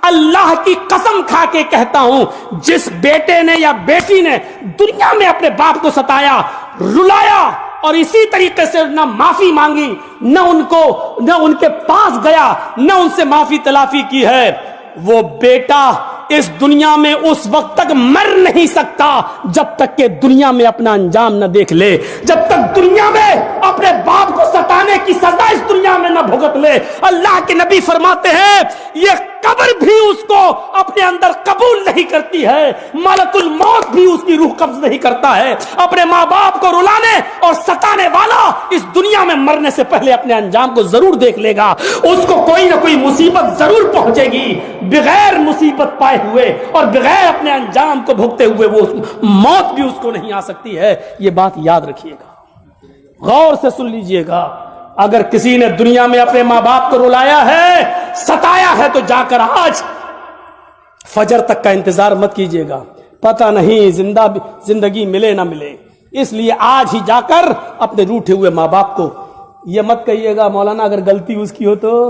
اللہ کی قسم کھا کے کہتا ہوں، جس بیٹے نے یا بیٹی نے دنیا میں اپنے باپ کو ستایا، رلایا اور اسی طریقے سے نہ معافی مانگی، نہ ان کے پاس گیا، نہ ان سے معافی تلافی کی ہے، وہ بیٹا اس دنیا میں اس وقت تک مر نہیں سکتا جب تک کہ دنیا میں اپنا انجام نہ دیکھ لے، جب تک دنیا میں اپنے باپ کو ستانے کی سزا اس دنیا میں نہ بھگت لے۔ اللہ کے نبی فرماتے ہیں یہ قبر بھی اس کو اپنے اندر قبول نہیں کرتی ہے، ملک الموت بھی اس کی روح قبض نہیں کرتا ہے۔ اپنے ماں باپ کو رلانے اور ستانے والا اس دنیا میں مرنے سے پہلے اپنے انجام کو ضرور دیکھ لے گا، اس کو کوئی نہ کوئی مصیبت ضرور پہنچے گی، بغیر مصیبت پائے ہوئے اور بغیر اپنے انجام کو بھگتے ہوئے وہ موت بھی اس کو نہیں آ سکتی ہے۔ یہ بات یاد رکھیے گا، غور سے سن لیجئے گا۔ اگر کسی نے دنیا میں اپنے ماں باپ کو رلایا ہے، ستایا ہے، تو جا کر آج فجر تک کا انتظار مت کیجئے گا، پتہ نہیں زندگی ملے نہ ملے، اس لیے آج ہی جا کر اپنے روٹھے ہوئے ماں باپ کو یہ مت کہیے گا مولانا اگر غلطی اس کی ہو تو